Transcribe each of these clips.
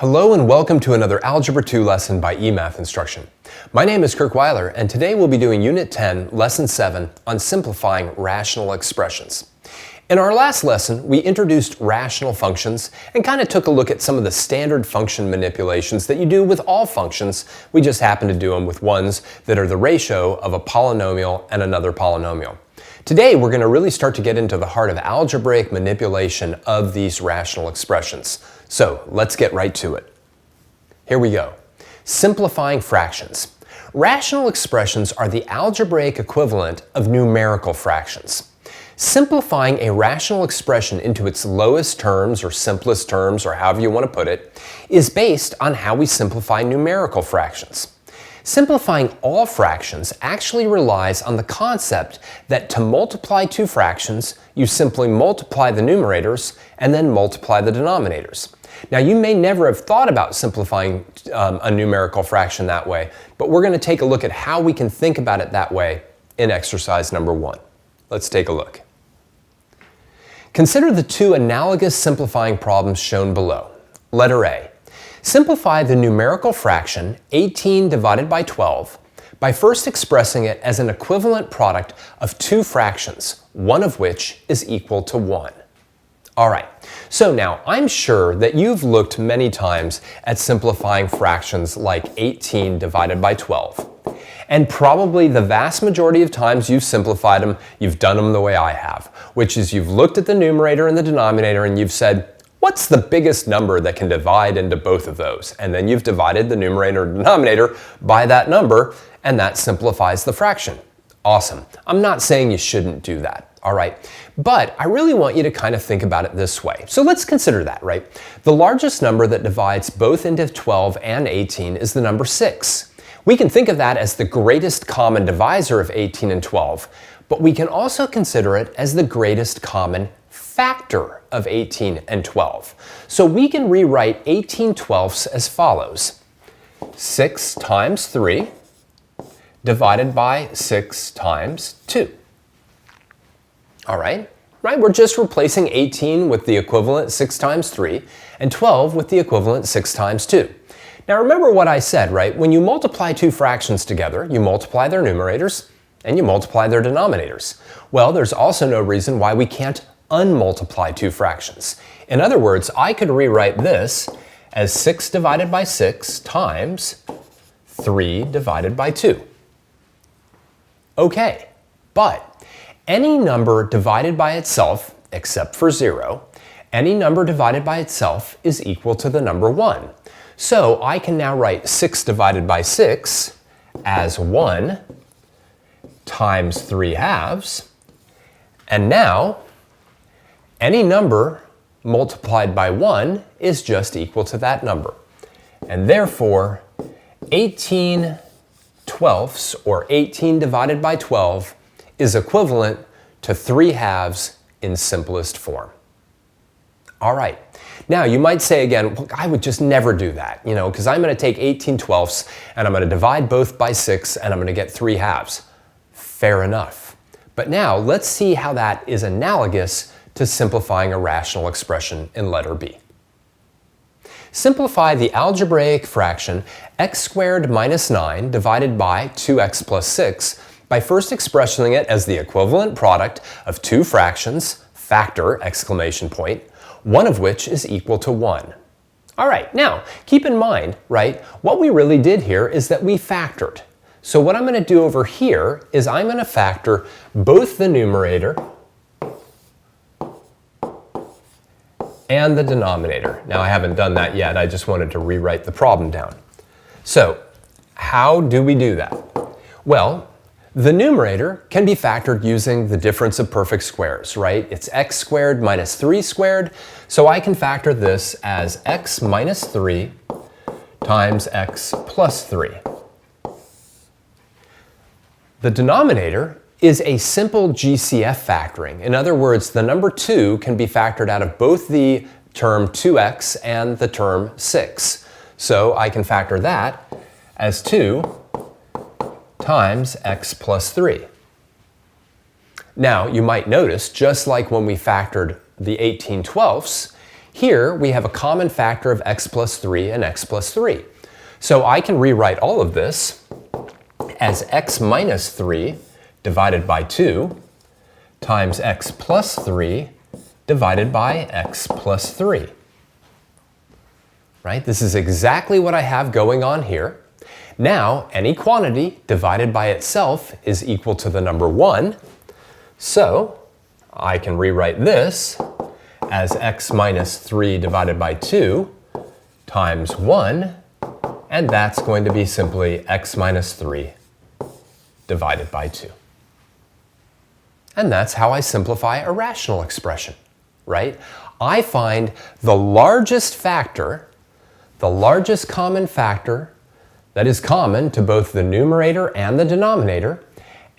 Hello and welcome to another Algebra 2 lesson by eMath Instruction. My name is Kirk Weiler and today we'll be doing Unit 10, Lesson 7 on simplifying rational expressions. In our last lesson, we introduced rational functions and kind of took a look at some of the standard function manipulations that you do with all functions. We just happen to do them with ones that are the ratio of a polynomial and another polynomial. Today, we're going to really start to get into the heart of algebraic manipulation of these rational expressions. So let's get right to it. Here we go. Simplifying fractions. Rational expressions are the algebraic equivalent of numerical fractions. Simplifying a rational expression into its lowest terms or simplest terms, or however you want to put it, is based on how we simplify numerical fractions. Simplifying all fractions actually relies on the concept that to multiply two fractions, you simply multiply the numerators and then multiply the denominators. Now, you may never have thought about simplifying a numerical fraction that way, but we're going to take a look at how we can think about it that way in exercise number 1. Let's take a look. Consider the two analogous simplifying problems shown below. Letter A. Simplify the numerical fraction 18 divided by 12 by first expressing it as an equivalent product of two fractions, one of which is equal to 1. All right, so now I'm sure that you've looked many times at simplifying fractions like 18 divided by 12. And probably the vast majority of times you've simplified them, you've done them the way I have, which is you've looked at the numerator and the denominator and you've said, what's the biggest number that can divide into both of those? And then you've divided the numerator and denominator by that number, and that simplifies the fraction. Awesome. I'm not saying you shouldn't do that, all right? But I really want you to kind of think about it this way. So let's consider that, right? The largest number that divides both into 12 and 18 is the number 6. We can think of that as the greatest common divisor of 18 and 12, but we can also consider it as the greatest common factor of 18 and 12. So we can rewrite 18 twelfths as follows. 6 times 3 divided by 6 times 2. All right? We're just replacing 18 with the equivalent 6 times 3 and 12 with the equivalent 6 times 2. Now remember what I said, right? When you multiply two fractions together, you multiply their numerators and you multiply their denominators. Well, there's also no reason why we can't unmultiply two fractions. In other words, I could rewrite this as 6 divided by 6 times 3 divided by 2. Okay, but any number divided by itself, except for 0, any number divided by itself is equal to the number 1. So I can now write 6 divided by 6 as 1 times 3 halves, and now any number multiplied by 1 is just equal to that number. And therefore, 18 twelfths, or 18 divided by 12, is equivalent to 3 halves in simplest form. All right. Now, you might say again, well, I would just never do that, because I'm going to take 18 twelfths and I'm going to divide both by 6 and I'm going to get 3 halves. Fair enough. But now, let's see how that is analogous to simplifying a rational expression in letter B. Simplify the algebraic fraction x squared minus 9 divided by 2x plus 6 by first expressing it as the equivalent product of two fractions, factor, exclamation point, one of which is equal to 1. All right, now, keep in mind, right, what we really did here is that we factored. So what I'm going to do over here is I'm going to factor both the numerator and the denominator. Now, I haven't done that yet. I just wanted to rewrite the problem down. So, how do we do that? Well, the numerator can be factored using the difference of perfect squares, right? It's x squared minus 3 squared. So I can factor this as x minus 3 times x plus 3. The denominator is a simple GCF factoring. In other words, the number 2 can be factored out of both the term 2x and the term 6. So I can factor that as 2 times x plus 3. Now, you might notice, just like when we factored the 18 twelfths, Here we have a common factor of x plus 3 and x plus 3. So I can rewrite all of this as x minus 3 divided by 2 times x plus 3 divided by x plus 3. Right? This is exactly what I have going on here. Now, any quantity divided by itself is equal to the number 1. So I can rewrite this as x minus 3 divided by 2 times 1, and that's going to be simply x minus 3 divided by 2. And that's how I simplify a rational expression, right? I find the largest factor, the largest common factor that is common to both the numerator and the denominator,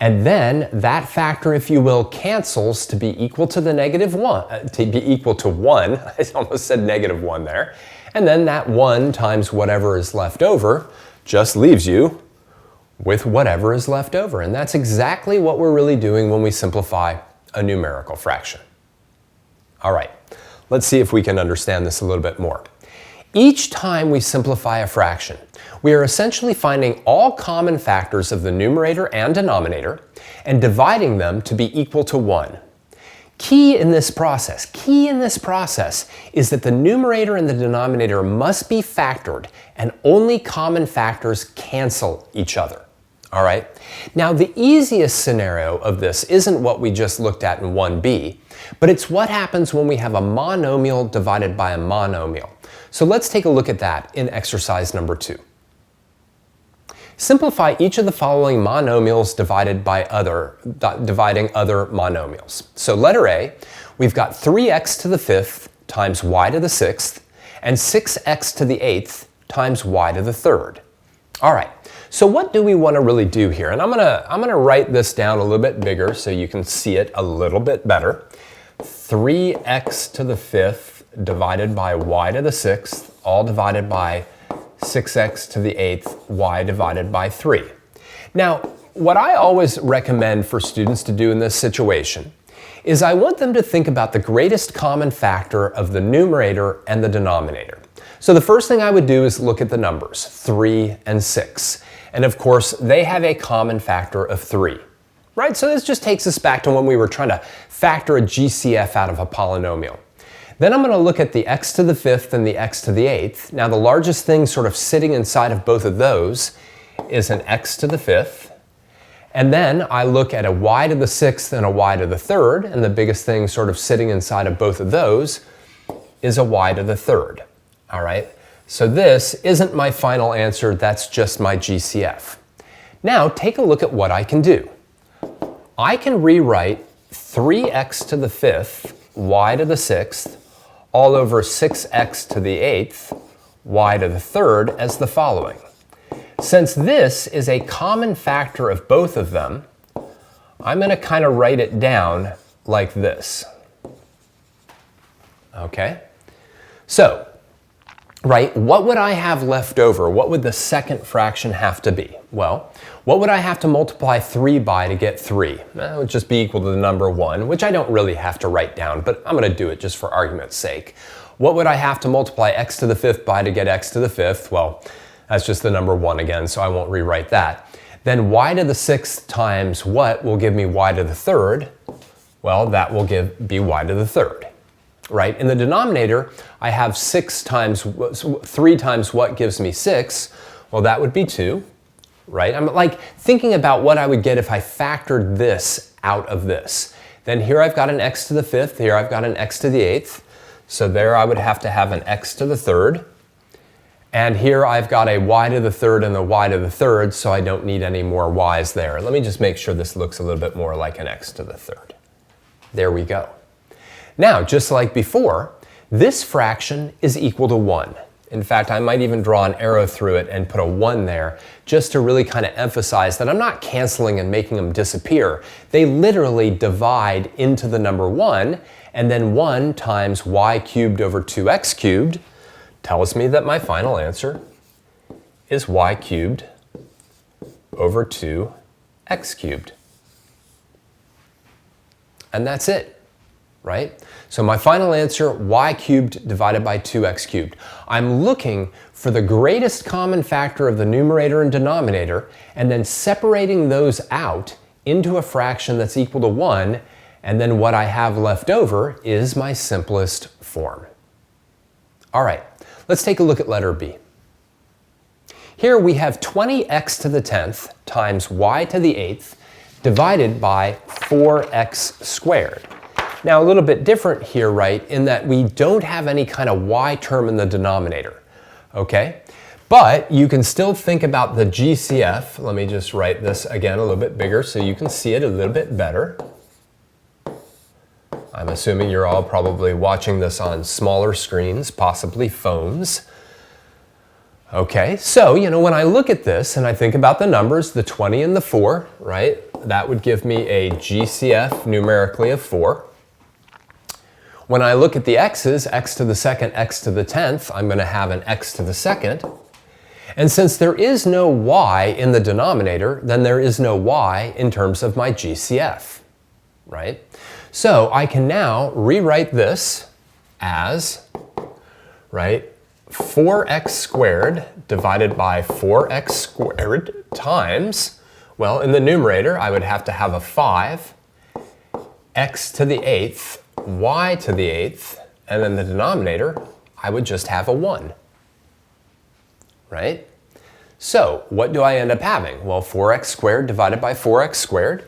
and then that factor, if you will, cancels to be equal to the negative 1, to be equal to 1. I almost said negative 1 there. And then that 1 times whatever is left over just leaves you with whatever is left over. And that's exactly what we're really doing when we simplify a numerical fraction. All right, let's see if we can understand this a little bit more. Each time we simplify a fraction, we are essentially finding all common factors of the numerator and denominator and dividing them to be equal to 1. Key in this process is that the numerator and the denominator must be factored and only common factors cancel each other. All right? Now, the easiest scenario of this isn't what we just looked at in 1b, but it's what happens when we have a monomial divided by a monomial. So let's take a look at that in exercise number 2. Simplify each of the following monomials dividing other monomials. So letter A, we've got 3x to the 5th times y to the 6th and 6x to the 8th times y to the 3rd. All right, so what do we want to really do here? And I'm gonna write this down a little bit bigger so you can see it a little bit better. 3x to the 5th divided by y to the 6th, all divided by 6x to the 8th, y divided by 3. Now, what I always recommend for students to do in this situation is I want them to think about the greatest common factor of the numerator and the denominator. So the first thing I would do is look at the numbers, 3 and 6. And of course, they have a common factor of 3. Right? So this just takes us back to when we were trying to factor a GCF out of a polynomial. Then I'm going to look at the x to the 5th and the x to the 8th. Now the largest thing sort of sitting inside of both of those is an x to the 5th. And then I look at a y to the 6th and a y to the 3rd, and the biggest thing sort of sitting inside of both of those is a y to the 3rd. All right? So this isn't my final answer, that's just my GCF. Now take a look at what I can do. I can rewrite 3x to the 5th, y to the 6th, all over 6x to the 8th, y to the 3rd as the following. Since this is a common factor of both of them, I'm going to kind of write it down like this. Okay? So, right, what would I have left over? What would the second fraction have to be? Well, what would I have to multiply 3 by to get 3? That would just be equal to the number 1, which I don't really have to write down, but I'm going to do it just for argument's sake. What would I have to multiply x to the 5th by to get x to the 5th? Well, that's just the number 1 again, so I won't rewrite that. Then y to the 6th times what will give me y to the 3rd? Well, that will be y to the 3rd. Right? In the denominator, I have 3 times what gives me 6. Well, that would be 2. Right? I'm like thinking about what I would get if I factored this out of this. Then here I've got an x to the 5th, here I've got an x to the 8th. So there I would have to have an x to the 3rd. And here I've got a y to the 3rd and a y to the 3rd, so I don't need any more y's there. Let me just make sure this looks a little bit more like an x to the 3rd. There we go. Now, just like before, this fraction is equal to 1. In fact, I might even draw an arrow through it and put a 1 there just to really kind of emphasize that I'm not canceling and making them disappear. They literally divide into the number 1, and then 1 times y cubed over 2x cubed tells me that my final answer is y cubed over 2x cubed. And that's it. right? So my final answer, y cubed divided by 2x cubed. I'm looking for the greatest common factor of the numerator and denominator, and then separating those out into a fraction that's equal to 1, and then what I have left over is my simplest form. All right, let's take a look at letter B. Here we have 20x to the 10th times y to the 8th divided by 4x squared. Now, a little bit different here, right, in that we don't have any kind of y term in the denominator, okay? But you can still think about the GCF. Let me just write this again a little bit bigger so you can see it a little bit better. I'm assuming you're all probably watching this on smaller screens, possibly phones. Okay, so, when I look at this and I think about the numbers, the 20 and the 4, right, that would give me a GCF numerically of 4. When I look at the x's, x to the second, x to the 10th, I'm going to have an x to the second. And since there is no y in the denominator, then there is no y in terms of my GCF, right? So I can now rewrite this as, right, 4x squared divided by 4x squared times, well, in the numerator, I would have to have a 5, x to the 8th, y to the 8th, and then the denominator, I would just have a 1, right? So what do I end up having? Well, 4x squared divided by 4x squared,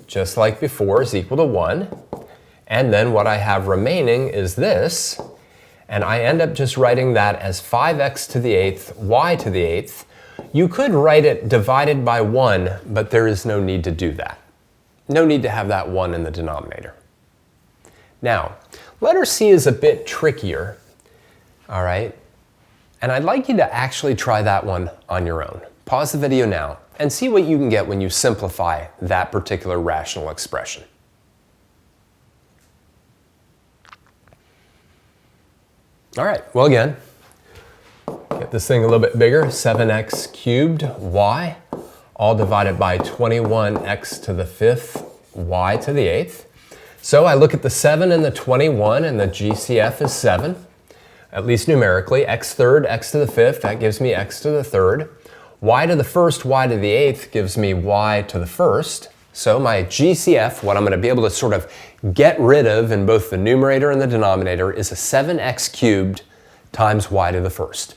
just like before, is equal to 1. And then what I have remaining is this, and I end up just writing that as 5x to the 8th, y to the 8th. You could write it divided by 1, but there is no need to do that. No need to have that 1 in the denominator. Now, letter C is a bit trickier, all right? And I'd like you to actually try that one on your own. Pause the video now and see what you can get when you simplify that particular rational expression. All right, well again, get this thing a little bit bigger, 7x cubed y, all divided by 21x to the 5th, y to the 8th. So I look at the 7 and the 21, and the GCF is 7, at least numerically. X third, x to the 5th, that gives me x to the 3rd. Y to the 1st, y to the 8th gives me y to the 1st. So my GCF, what I'm going to be able to sort of get rid of in both the numerator and the denominator, is a 7x cubed times y to the 1st.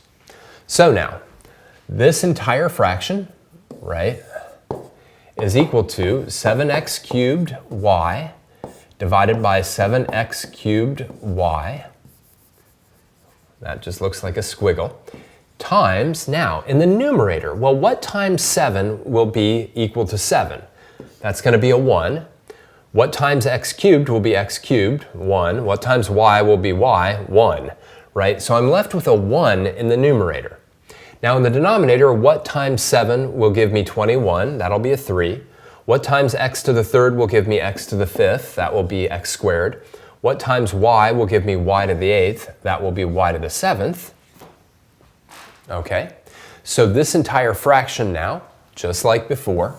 So now, this entire fraction, right, is equal to 7x cubed y divided by 7x cubed y. That just looks like a squiggle. Times, now, in the numerator, well, what times 7 will be equal to 7? That's going to be a 1. What times x cubed will be x cubed? 1. What times y will be y? 1. Right? So I'm left with a 1 in the numerator. Now in the denominator, what times 7 will give me 21? That'll be a 3. What times x to the 3rd will give me x to the 5th? That will be x squared. What times y will give me y to the 8th? That will be y to the 7th. Okay, so this entire fraction now, just like before,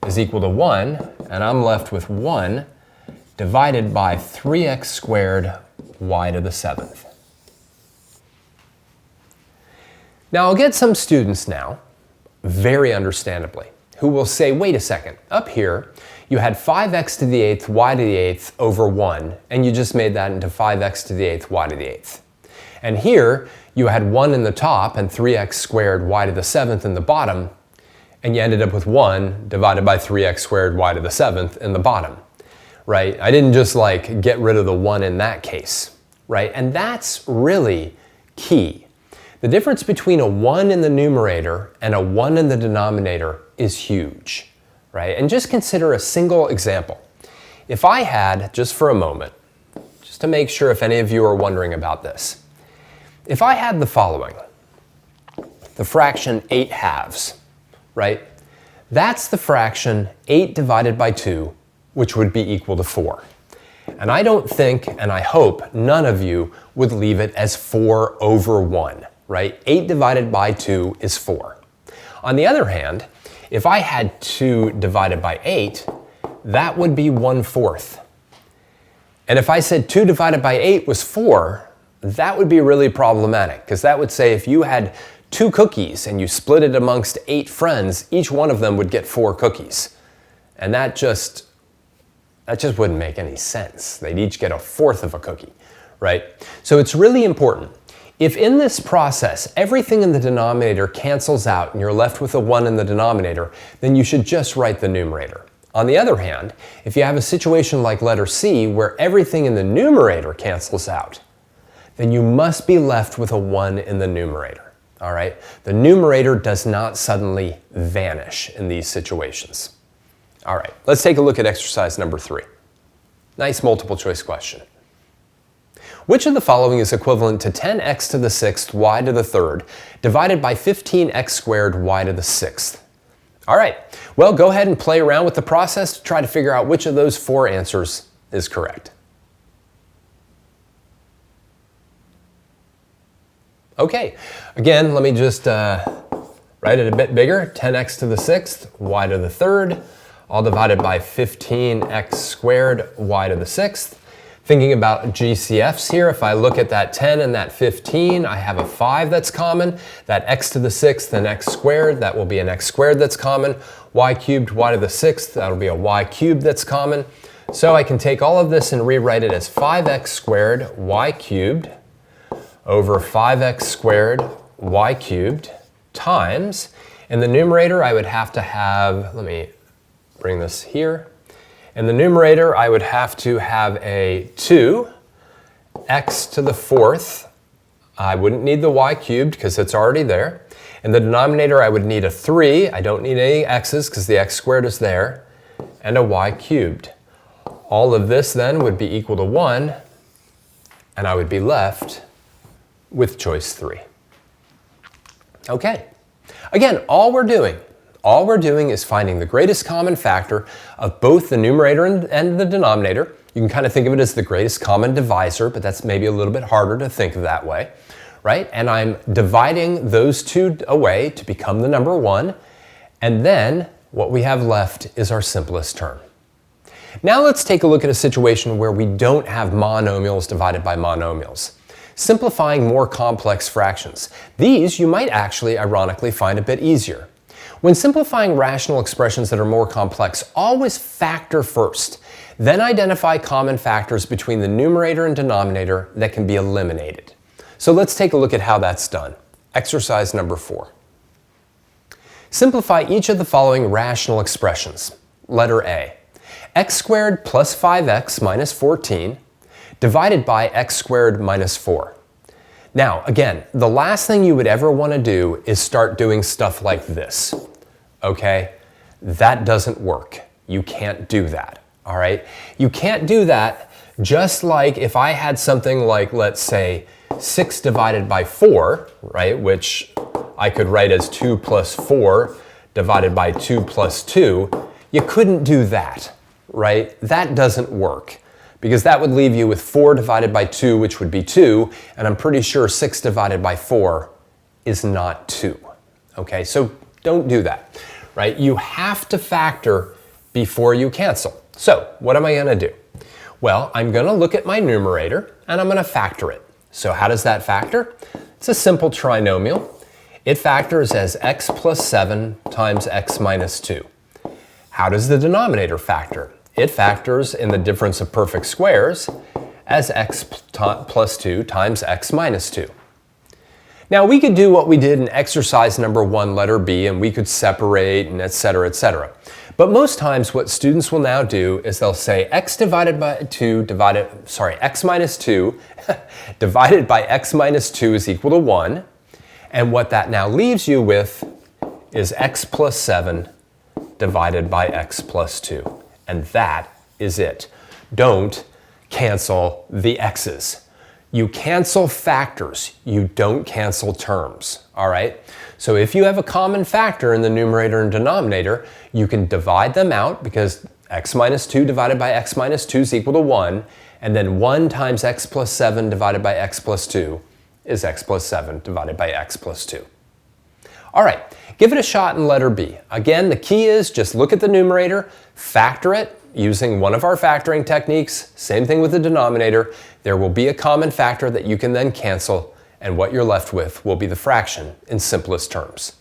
is equal to 1, and I'm left with 1 divided by 3x squared y to the 7th. Now I'll get some students now, very understandably, who will say, wait a second, up here you had 5x to the 8th, y to the 8th over 1, and you just made that into 5x to the 8th, y to the 8th. And here you had 1 in the top and 3x squared y to the 7th in the bottom, and you ended up with 1 divided by 3x squared y to the 7th in the bottom, right? I didn't just like get rid of the 1 in that case, right? And that's really key. The difference between a 1 in the numerator and a 1 in the denominator is huge, right? And just consider a single example. If I had, just for a moment, just to make sure if any of you are wondering about this, if I had the following, the fraction 8 halves, right? That's the fraction 8 divided by 2, which would be equal to 4. And I don't think, and I hope, none of you would leave it as 4 over 1, right? 8 divided by 2 is 4. On the other hand, if I had 2 divided by 8, that would be 1/4. And if I said 2 divided by 8 was 4, that would be really problematic, because that would say if you had 2 cookies and you split it amongst 8 friends, each one of them would get 4 cookies. And that just wouldn't make any sense. They'd each get a fourth of a cookie, right? So it's really important. If in this process everything in the denominator cancels out and you're left with a 1 in the denominator, then you should just write the numerator. On the other hand, if you have a situation like letter C where everything in the numerator cancels out, then you must be left with a 1 in the numerator. All right? The numerator does not suddenly vanish in these situations. All right, let's take a look at exercise number 3. Nice multiple choice question. Which of the following is equivalent to 10x to the 6th y to the 3rd divided by 15x squared y to the 6th? All right, well, go ahead and play around with the process to try to figure out which of those 4 answers is correct. Okay, again, let me just write it a bit bigger. 10x to the 6th y to the 3rd, all divided by 15x squared y to the 6th. Thinking about GCFs here, if I look at that 10 and that 15, I have a 5 that's common. That x to the 6th and x squared, that will be an x squared that's common. Y cubed, y to the 6th, that'll be a y cubed that's common. So I can take all of this and rewrite it as 5x squared y cubed over 5x squared y cubed times, in the numerator I would have to have, let me bring this here. In the numerator, I would have to have a 2, x to the 4th. I wouldn't need the y cubed because it's already there. In the denominator, I would need a 3. I don't need any x's because the x squared is there. And a y cubed. All of this then would be equal to 1, and I would be left with choice 3. Okay. Again, all we're doing is finding the greatest common factor of both the numerator and the denominator. You can kind of think of it as the greatest common divisor, but that's maybe a little bit harder to think of that way, right? And I'm dividing those two away to become the number 1, and then what we have left is our simplest term. Now let's take a look at a situation where we don't have monomials divided by monomials. Simplifying more complex fractions. These you might actually, ironically, find a bit easier. When simplifying rational expressions that are more complex, always factor first, then identify common factors between the numerator and denominator that can be eliminated. So let's take a look at how that's done. Exercise number 4. Simplify each of the following rational expressions. Letter A, x squared plus 5x minus 14 divided by x squared minus 4. Now, again, the last thing you would ever want to do is start doing stuff like this, okay? That doesn't work. You can't do that, all right? You can't do that just like if I had something like, let's say, 6 divided by 4, right, which I could write as 2 plus 4 divided by 2 plus 2. You couldn't do that, right? That doesn't work, because that would leave you with 4 divided by 2, which would be 2, and I'm pretty sure 6 divided by 4 is not 2. Okay, so don't do that, right? You have to factor before you cancel. So what am I going to do? Well, I'm going to look at my numerator, and I'm going to factor it. So how does that factor? It's a simple trinomial. It factors as x plus 7 times x minus 2. How does the denominator factor? It factors in the difference of perfect squares as x plus 2 times x minus 2. Now we could do what we did in exercise number 1, letter B, and we could separate and et cetera, et cetera. But most times what students will now do is they'll say x divided by 2 x minus 2 divided by x minus 2 is equal to 1. And what that now leaves you with is x plus 7 divided by x plus 2. And that is it. Don't cancel the x's. You cancel factors. You don't cancel terms. All right? So if you have a common factor in the numerator and denominator, you can divide them out because x minus 2 divided by x minus 2 is equal to 1. And then 1 times x plus 7 divided by x plus 2 is x plus 7 divided by x plus 2. All right, give it a shot in letter B. Again, the key is just look at the numerator, factor it, using one of our factoring techniques, same thing with the denominator, there will be a common factor that you can then cancel, and what you're left with will be the fraction in simplest terms.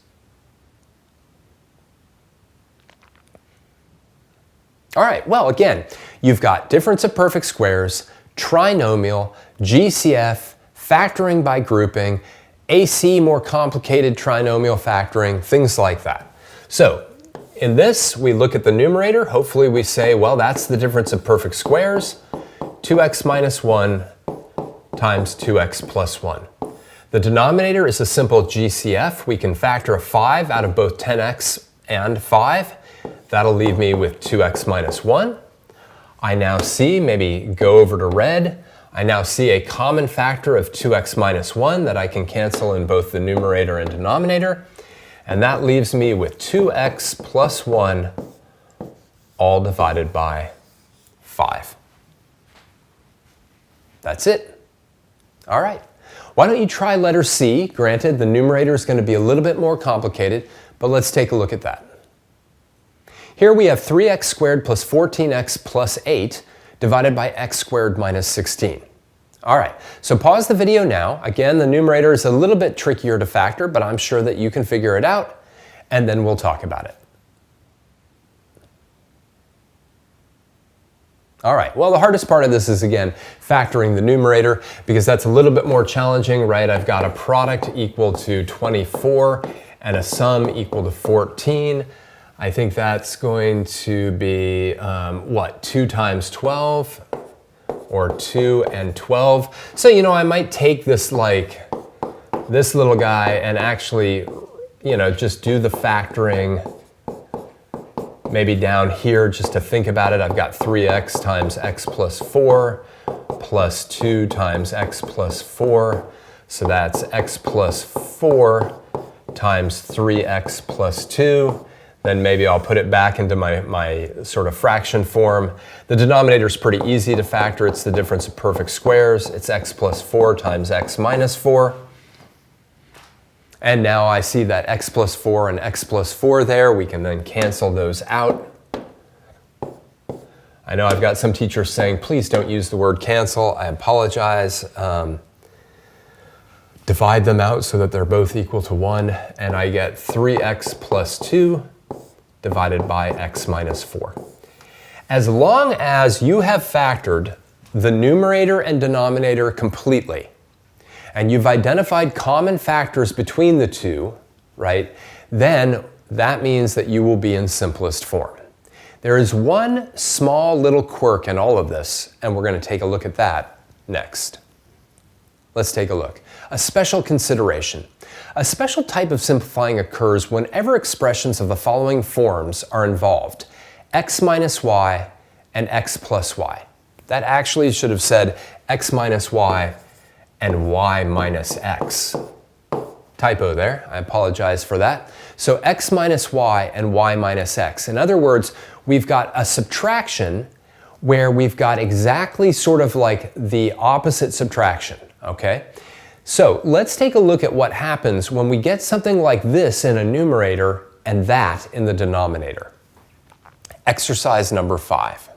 All right, well, again, you've got difference of perfect squares, trinomial, GCF, factoring by grouping, AC, more complicated trinomial factoring, things like that. So in this, we look at the numerator. Hopefully we say, well, that's the difference of perfect squares, 2x minus 1 times 2x plus 1. The denominator is a simple GCF. We can factor a 5 out of both 10x and 5. That'll leave me with 2x minus 1. I now see, maybe go over to red, I now see a common factor of 2x minus 1 that I can cancel in both the numerator and denominator. And that leaves me with 2x plus 1 all divided by 5. That's it. All right. Why don't you try letter C? Granted, the numerator is going to be a little bit more complicated, but let's take a look at that. Here we have 3x squared plus 14x plus 8 divided by x squared minus 16. All right, so pause the video now. Again, the numerator is a little bit trickier to factor, but I'm sure that you can figure it out, and then we'll talk about it. All right, well, the hardest part of this is, again, factoring the numerator, because that's a little bit more challenging, right? I've got a product equal to 24 and a sum equal to 14. I think that's going to be, 2 times 12, or 2 and 12. So, I might take this, this little guy and actually, just do the factoring maybe down here just to think about it. I've got 3x times x plus 4 plus 2 times x plus 4. So that's x plus 4 times 3x plus 2. Then maybe I'll put it back into my sort of fraction form. The denominator is pretty easy to factor. It's the difference of perfect squares. It's x plus 4 times x minus 4. And now I see that x plus 4 and x plus 4 there. We can then cancel those out. I know I've got some teachers saying, please don't use the word cancel. I apologize. Divide them out so that they're both equal to 1. And I get 3x plus 2 divided by x minus 4. As long as you have factored the numerator and denominator completely, and you've identified common factors between the two, right, then that means that you will be in simplest form. There is one small little quirk in all of this, and we're going to take a look at that next. Let's take a look. A special consideration. A special type of simplifying occurs whenever expressions of the following forms are involved: x minus y and x plus y. That actually should have said x minus y and y minus x. Typo there, I apologize for that. So x minus y and y minus x. In other words, we've got a subtraction where we've got exactly sort of like the opposite subtraction, okay? So let's take a look at what happens when we get something like this in a numerator and that in the denominator. Exercise number 5.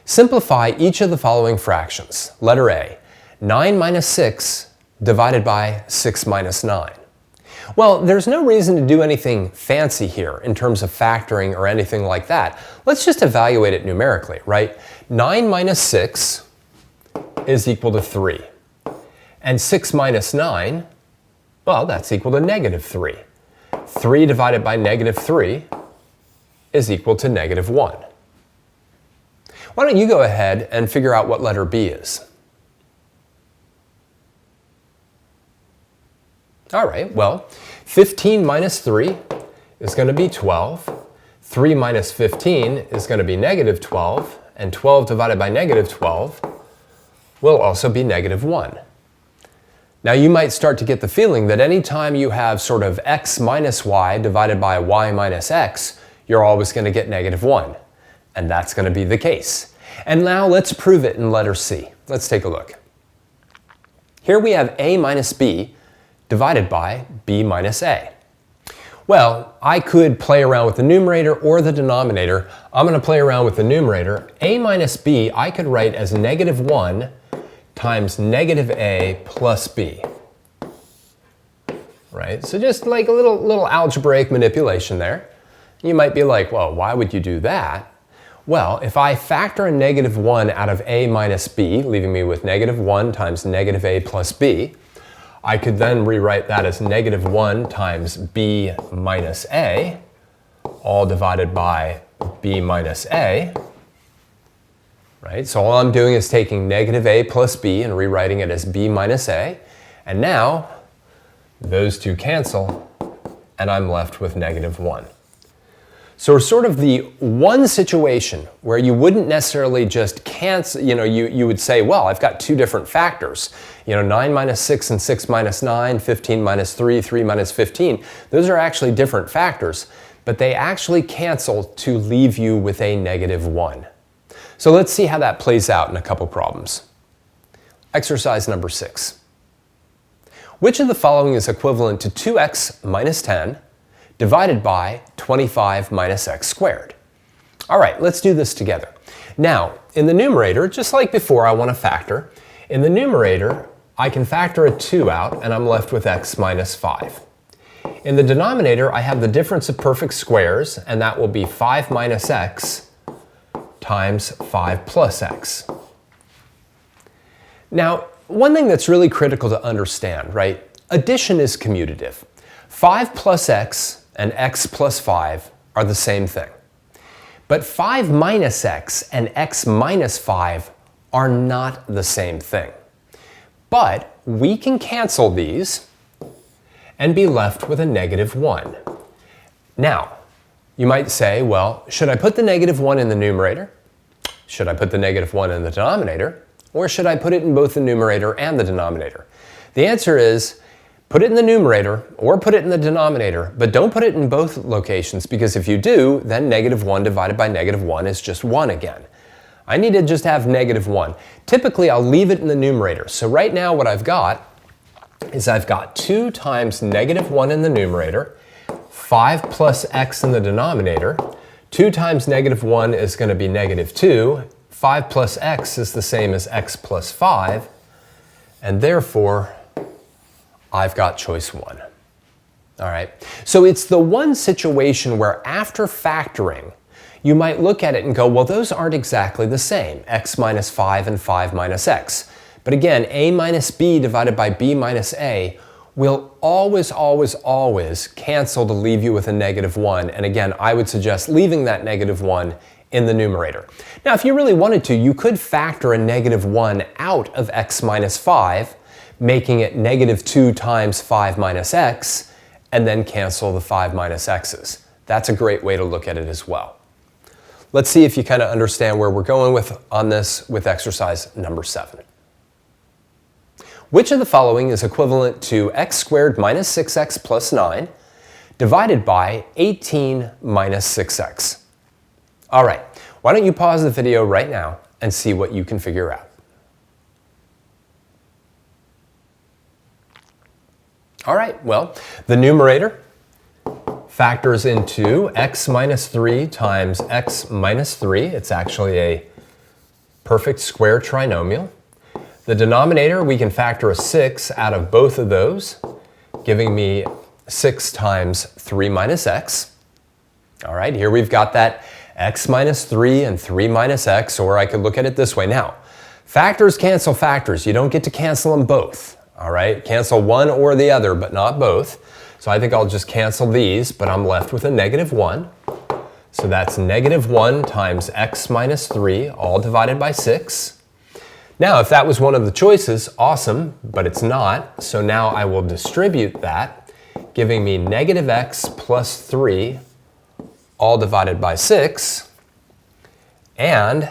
Simplify each of the following fractions. Letter A, 9 minus 6 divided by 6 minus 9. Well, there's no reason to do anything fancy here in terms of factoring or anything like that. Let's just evaluate it numerically, right? 9 minus 6 is equal to 3. And 6 minus 9, well, that's equal to negative 3. 3 divided by negative 3 is equal to negative 1. Why don't you go ahead and figure out what letter B is? All right, well, 15 minus 3 is going to be 12. 3 minus 15 is going to be negative 12. And 12 divided by negative 12 will also be negative 1. Now you might start to get the feeling that anytime you have sort of x minus y divided by y minus x, you're always going to get negative 1. And that's going to be the case. And now let's prove it in letter C. Let's take a look. Here we have a minus b divided by b minus a. Well, I could play around with the numerator or the denominator. I'm going to play around with the numerator. A minus b I could write as negative 1 times negative a plus b. Right? So just like a little algebraic manipulation there. You might be like, well, why would you do that? Well, if I factor a negative 1 out of a minus b, leaving me with negative 1 times negative a plus b, I could then rewrite that as negative 1 times b minus a, all divided by b minus a. Right? So all I'm doing is taking negative a plus b and rewriting it as b minus a. And now, those two cancel, and I'm left with negative 1. So it's sort of the one situation where you wouldn't necessarily just cancel, you would say, well, I've got two different factors. 9 minus 6 and 6 minus 9, 15 minus 3, 3 minus 15. Those are actually different factors, but they actually cancel to leave you with a negative 1. So let's see how that plays out in a couple problems. Exercise number 6. Which of the following is equivalent to 2x minus 10 divided by 25 minus x squared? All right, let's do this together. Now, in the numerator, just like before, I want to factor. In the numerator, I can factor a 2 out, and I'm left with x minus 5. In the denominator, I have the difference of perfect squares, and that will be 5 minus x times 5 plus x. Now, one thing that's really critical to understand, right? Addition is commutative. 5 plus x and x plus 5 are the same thing. But 5 minus x and x minus 5 are not the same thing. But we can cancel these and be left with a negative 1. Now, you might say, well, should I put the negative 1 in the numerator? Should I put the negative 1 in the denominator? Or should I put it in both the numerator and the denominator? The answer is, put it in the numerator or put it in the denominator, but don't put it in both locations, because if you do, then negative 1 divided by negative 1 is just 1 again. I need to just have negative 1. Typically, I'll leave it in the numerator. So right now what I've got is I've got 2 times negative 1 in the numerator, 5 plus x in the denominator. 2 times negative 1 is going to be negative 2. 5 plus x is the same as x plus 5, and therefore, I've got choice 1. All right, so it's the one situation where after factoring, you might look at it and go, well, those aren't exactly the same, x minus 5 and 5 minus x. But again, a minus b divided by b minus a will always, always, always cancel to leave you with a negative 1. And again, I would suggest leaving that negative 1 in the numerator. Now, if you really wanted to, you could factor a negative 1 out of x minus 5, making it negative 2 times 5 minus x, and then cancel the 5 minus x's. That's a great way to look at it as well. Let's see if you kind of understand where we're going on this with exercise number 7. Which of the following is equivalent to x squared minus 6x plus 9 divided by 18 minus 6x? All right, why don't you pause the video right now and see what you can figure out. All right, well, the numerator factors into x minus 3 times x minus 3. It's actually a perfect square trinomial. The denominator, we can factor a 6 out of both of those, giving me 6 times 3 minus x. All right, here we've got that x minus 3 and 3 minus x, or I could look at it this way. Now, factors cancel factors. You don't get to cancel them both. All right, cancel one or the other, but not both. So I think I'll just cancel these, but I'm left with a negative 1. So that's negative 1 times x minus 3, all divided by 6. Now, if that was one of the choices, awesome, but it's not. So now I will distribute that, giving me negative x plus 3, all divided by 6. And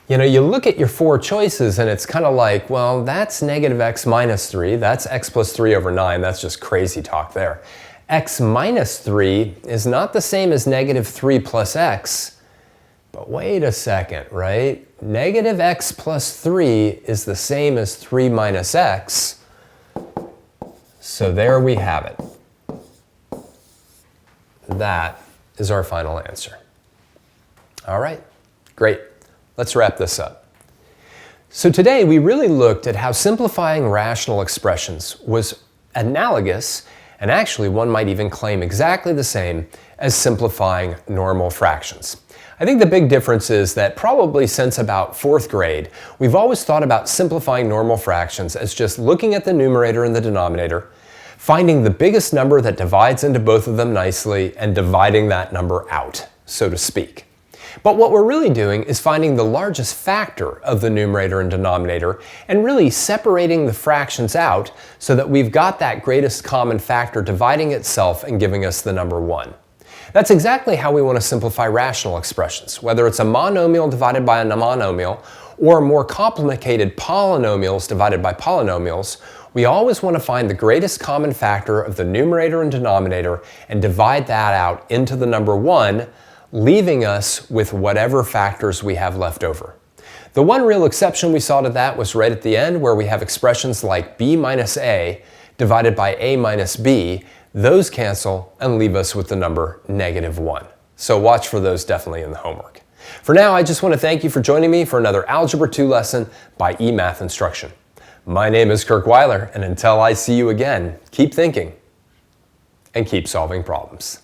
you look at your 4 choices and it's kind of like, well, that's negative x minus 3. That's x plus 3 over 9. That's just crazy talk there. X minus 3 is not the same as negative 3 plus x. But wait a second, right? Negative x plus 3 is the same as 3 minus x. So there we have it. that is our final answer. All right, great. Let's wrap this up. So today we really looked at how simplifying rational expressions was analogous, and actually one might even claim exactly the same, as simplifying normal fractions. I think the big difference is that probably since about 4th grade, we've always thought about simplifying normal fractions as just looking at the numerator and the denominator, finding the biggest number that divides into both of them nicely, and dividing that number out, so to speak. But what we're really doing is finding the largest factor of the numerator and denominator and really separating the fractions out so that we've got that greatest common factor dividing itself and giving us the number 1. That's exactly how we want to simplify rational expressions, whether it's a monomial divided by a monomial or more complicated polynomials divided by polynomials. We always want to find the greatest common factor of the numerator and denominator and divide that out into the number 1, leaving us with whatever factors we have left over. The one real exception we saw to that was right at the end, where we have expressions like b minus a divided by a minus b. Those cancel and leave us with the number -1. So watch for those definitely in the homework. For now, I just want to thank you for joining me for another Algebra 2 lesson by eMath Instruction. My name is Kirk Weiler, and until I see you again, keep thinking and keep solving problems.